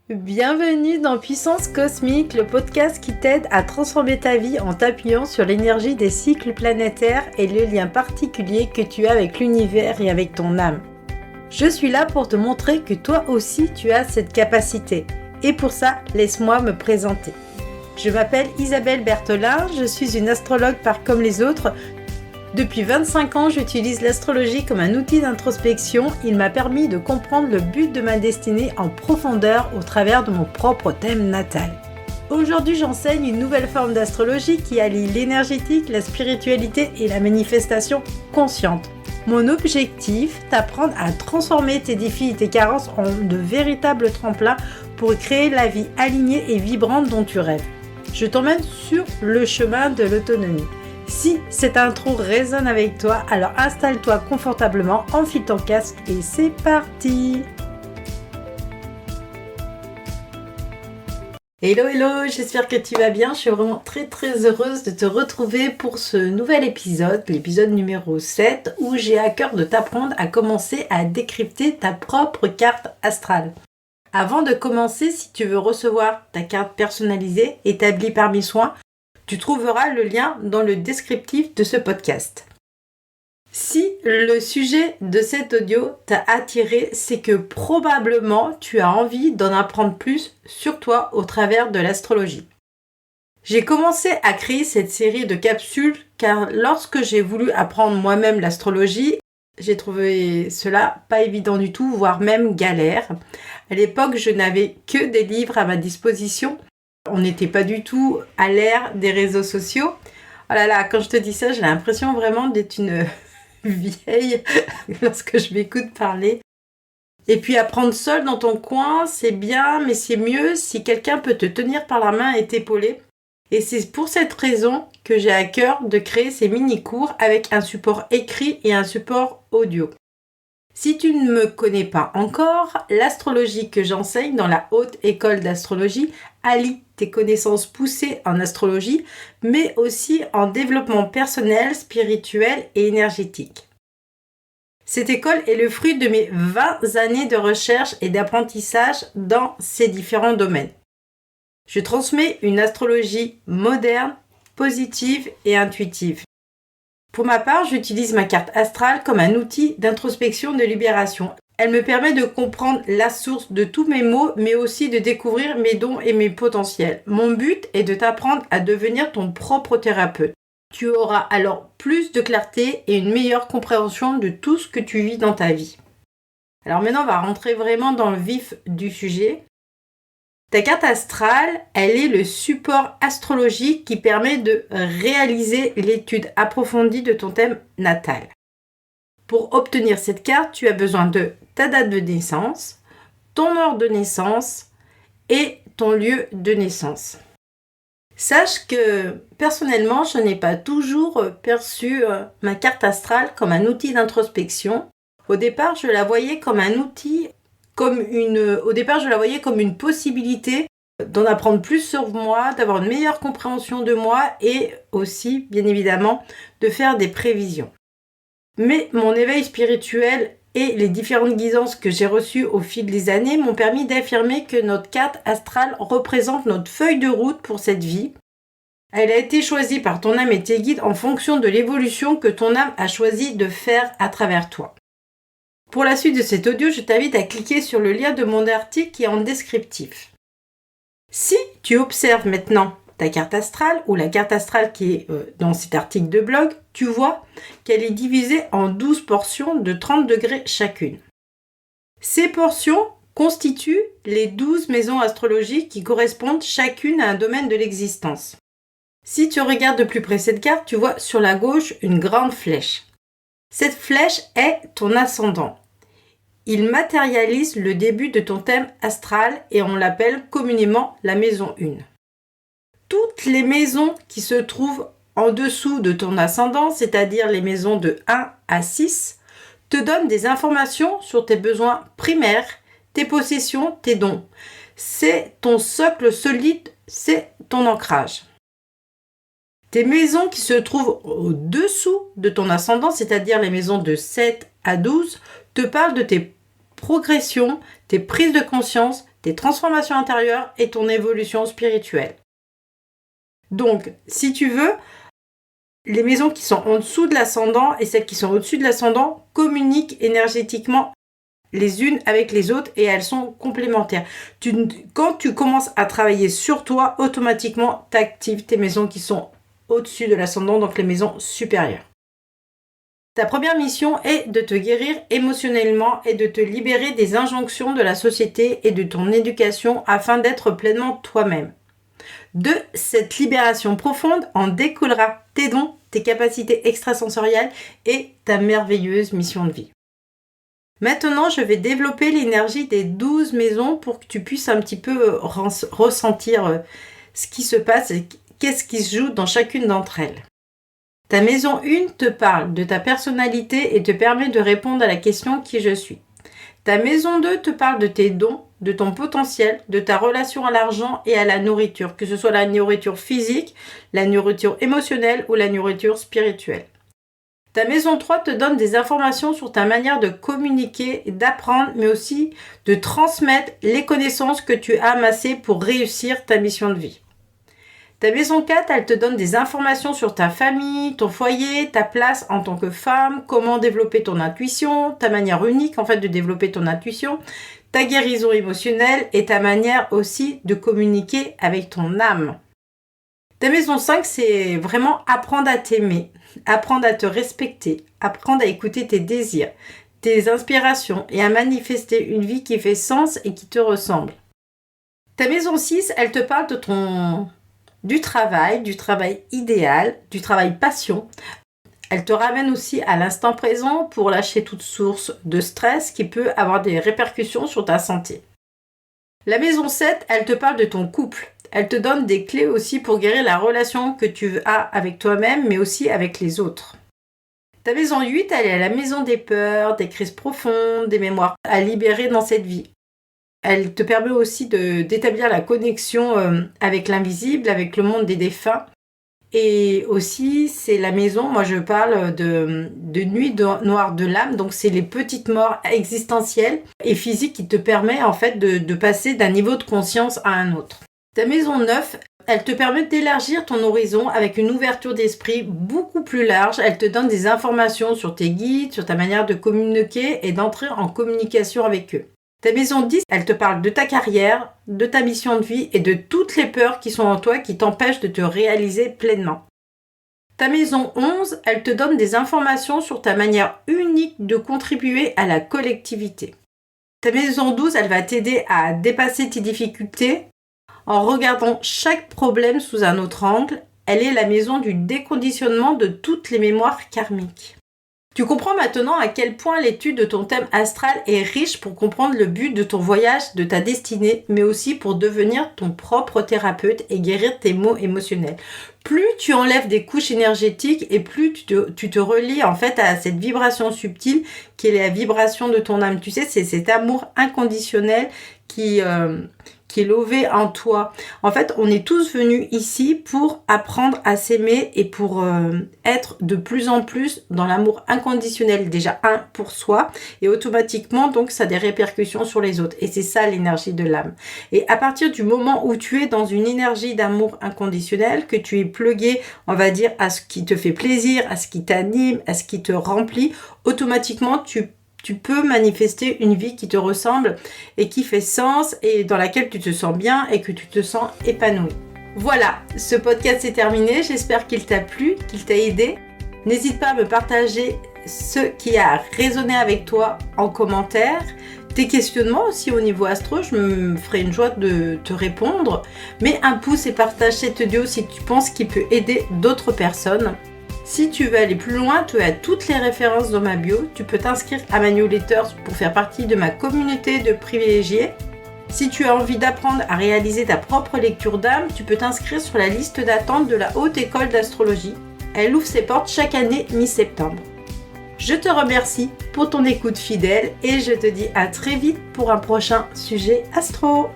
Bienvenue dans Puissance Cosmique, le podcast qui t'aide à transformer ta vie en t'appuyant sur l'énergie des cycles planétaires et le lien particulier que tu as avec l'univers et avec ton âme. Je suis là pour te montrer que toi aussi tu as cette capacité. Et pour ça, laisse-moi me présenter. Je m'appelle Isabelle Berthelin, je suis une astrologue pas comme les autres. Depuis 25 ans, j'utilise l'astrologie comme un outil d'introspection. Il m'a permis de comprendre le but de ma destinée en profondeur au travers de mon propre thème natal. Aujourd'hui, j'enseigne une nouvelle forme d'astrologie qui allie l'énergétique, la spiritualité et la manifestation consciente. Mon objectif, t'apprendre à transformer tes défis et tes carences en de véritables tremplins pour créer la vie alignée et vibrante dont tu rêves. Je t'emmène sur le chemin de l'autonomie. Si cette intro résonne avec toi, alors installe-toi confortablement, enfile ton casque et c'est parti! Hello, j'espère que tu vas bien. Je suis vraiment très heureuse de te retrouver pour ce nouvel épisode, l'épisode numéro 7, où j'ai à cœur de t'apprendre à commencer à décrypter ta propre carte astrale. Avant de commencer, si tu veux recevoir ta carte personnalisée, établie par mes soins, tu trouveras le lien dans le descriptif de ce podcast. Si le sujet de cet audio t'a attiré, c'est que probablement tu as envie d'en apprendre plus sur toi au travers de l'astrologie. J'ai commencé à créer cette série de capsules car lorsque j'ai voulu apprendre moi-même l'astrologie, j'ai trouvé cela pas évident du tout, voire même galère. À l'époque, je n'avais que des livres à ma disposition. On n'était pas du tout à l'ère des réseaux sociaux. Oh là là, quand je te dis ça, j'ai l'impression vraiment d'être une vieille lorsque je m'écoute parler. Et puis apprendre seul dans ton coin, c'est bien, mais c'est mieux si quelqu'un peut te tenir par la main et t'épauler. Et c'est pour cette raison que j'ai à cœur de créer ces mini-cours avec un support écrit et un support audio. Si tu ne me connais pas encore, l'astrologie que j'enseigne dans la Haute École d'Astrologie allie tes connaissances poussées en astrologie, mais aussi en développement personnel, spirituel et énergétique. Cette école est le fruit de mes 20 années de recherche et d'apprentissage dans ces différents domaines. Je transmets une astrologie moderne, positive et intuitive. Pour ma part, j'utilise ma carte astrale comme un outil d'introspection de libération. Elle me permet de comprendre la source de tous mes maux, mais aussi de découvrir mes dons et mes potentiels. Mon but est de t'apprendre à devenir ton propre thérapeute. Tu auras alors plus de clarté et une meilleure compréhension de tout ce que tu vis dans ta vie. Alors maintenant, on va rentrer vraiment dans le vif du sujet. Ta carte astrale, elle est le support astrologique qui permet de réaliser l'étude approfondie de ton thème natal. Pour obtenir cette carte, tu as besoin de ta date de naissance, ton heure de naissance et ton lieu de naissance. Sache que personnellement, je n'ai pas toujours perçu ma carte astrale comme un outil d'introspection. Au départ, je la voyais comme un outil comme une possibilité d'en apprendre plus sur moi, d'avoir une meilleure compréhension de moi et aussi, bien évidemment, de faire des prévisions. Mais mon éveil spirituel et les différentes guidances que j'ai reçues au fil des années m'ont permis d'affirmer que notre carte astrale représente notre feuille de route pour cette vie. Elle a été choisie par ton âme et tes guides en fonction de l'évolution que ton âme a choisi de faire à travers toi. Pour la suite de cet audio, je t'invite à cliquer sur le lien de mon article qui est en descriptif. Si tu observes maintenant ta carte astrale ou la carte astrale qui est dans cet article de blog, tu vois qu'elle est divisée en 12 portions de 30 degrés chacune. Ces portions constituent les 12 maisons astrologiques qui correspondent chacune à un domaine de l'existence. Si tu regardes de plus près cette carte, tu vois sur la gauche une grande flèche. Cette flèche est ton ascendant. Il matérialise le début de ton thème astral et on l'appelle communément la maison 1. Toutes les maisons qui se trouvent en dessous de ton ascendant, c'est-à-dire les maisons de 1 à 6, te donnent des informations sur tes besoins primaires, tes possessions, tes dons. C'est ton socle solide, c'est ton ancrage. Tes maisons qui se trouvent au-dessous de ton ascendant, c'est-à-dire les maisons de 7 à 12, te parlent de tes progressions, tes prises de conscience, tes transformations intérieures et ton évolution spirituelle. Donc, si tu veux, les maisons qui sont en dessous de l'ascendant et celles qui sont au-dessus de l'ascendant communiquent énergétiquement les unes avec les autres et elles sont complémentaires. Quand tu commences à travailler sur toi, automatiquement, tu actives tes maisons qui sont au-dessus de l'ascendant, donc les maisons supérieures. Ta première mission est de te guérir émotionnellement et de te libérer des injonctions de la société et de ton éducation afin d'être pleinement toi-même. De cette libération profonde en découlera tes dons, tes capacités extrasensorielles et ta merveilleuse mission de vie. Maintenant, je vais développer l'énergie des 12 maisons pour que tu puisses un petit peu ressentir ce qui se passe et qu'est-ce qui se joue dans chacune d'entre elles. Ta maison 1 te parle de ta personnalité et te permet de répondre à la question « Qui je suis ?» Ta maison 2 te parle de tes dons, de ton potentiel, de ta relation à l'argent et à la nourriture, que ce soit la nourriture physique, la nourriture émotionnelle ou la nourriture spirituelle. Ta maison 3 te donne des informations sur ta manière de communiquer, d'apprendre, mais aussi de transmettre les connaissances que tu as amassées pour réussir ta mission de vie. Ta maison 4, elle te donne des informations sur ta famille, ton foyer, ta place en tant que femme, comment développer ton intuition, ta manière unique de développer ton intuition, ta guérison émotionnelle et ta manière aussi de communiquer avec ton âme. Ta maison 5, c'est vraiment apprendre à t'aimer, apprendre à te respecter, apprendre à écouter tes désirs, tes inspirations et à manifester une vie qui fait sens et qui te ressemble. Ta maison 6, elle te parle du travail idéal, du travail passion. Elle te ramène aussi à l'instant présent pour lâcher toute source de stress qui peut avoir des répercussions sur ta santé. La maison 7, elle te parle de ton couple. Elle te donne des clés aussi pour guérir la relation que tu as avec toi-même, mais aussi avec les autres. Ta maison 8, elle est à la maison des peurs, des crises profondes, des mémoires à libérer dans cette vie. Elle te permet aussi d'établir la connexion avec l'invisible, avec le monde des défunts. Et aussi, c'est la maison, moi je parle de nuit noire de l'âme, donc c'est les petites morts existentielles et physiques qui te permet de passer d'un niveau de conscience à un autre. Ta maison 9, elle te permet d'élargir ton horizon avec une ouverture d'esprit beaucoup plus large. Elle te donne des informations sur tes guides, sur ta manière de communiquer et d'entrer en communication avec eux. Ta maison 10, elle te parle de ta carrière, de ta mission de vie et de toutes les peurs qui sont en toi qui t'empêchent de te réaliser pleinement. Ta maison 11, elle te donne des informations sur ta manière unique de contribuer à la collectivité. Ta maison 12, elle va t'aider à dépasser tes difficultés en regardant chaque problème sous un autre angle. Elle est la maison du déconditionnement de toutes les mémoires karmiques. Tu comprends maintenant à quel point l'étude de ton thème astral est riche pour comprendre le but de ton voyage, de ta destinée, mais aussi pour devenir ton propre thérapeute et guérir tes maux émotionnels. Plus tu enlèves des couches énergétiques et plus tu te relis à cette vibration subtile qui est la vibration de ton âme. Tu sais, c'est cet amour inconditionnel qui est lové en toi. En fait, on est tous venus ici pour apprendre à s'aimer et pour être de plus en plus dans l'amour inconditionnel, déjà pour soi, et automatiquement, donc, ça a des répercussions sur les autres. Et c'est ça l'énergie de l'âme. Et à partir du moment où tu es dans une énergie d'amour inconditionnel, que tu es plugué, on va dire, à ce qui te fait plaisir, à ce qui t'anime, à ce qui te remplit, automatiquement, tu peux manifester une vie qui te ressemble et qui fait sens et dans laquelle tu te sens bien et que tu te sens épanoui. Voilà, ce podcast est terminé. J'espère qu'il t'a plu, qu'il t'a aidé. N'hésite pas à me partager ce qui a résonné avec toi en commentaire. Tes questionnements aussi au niveau astro, je me ferai une joie de te répondre. Mets un pouce et partage cette audio si tu penses qu'il peut aider d'autres personnes. Si tu veux aller plus loin, tu as toutes les références dans ma bio. Tu peux t'inscrire à ma newsletter pour faire partie de ma communauté de privilégiés. Si tu as envie d'apprendre à réaliser ta propre lecture d'âme, tu peux t'inscrire sur la liste d'attente de la Haute École d'Astrologie. Elle ouvre ses portes chaque année mi-septembre. Je te remercie pour ton écoute fidèle et je te dis à très vite pour un prochain sujet astro.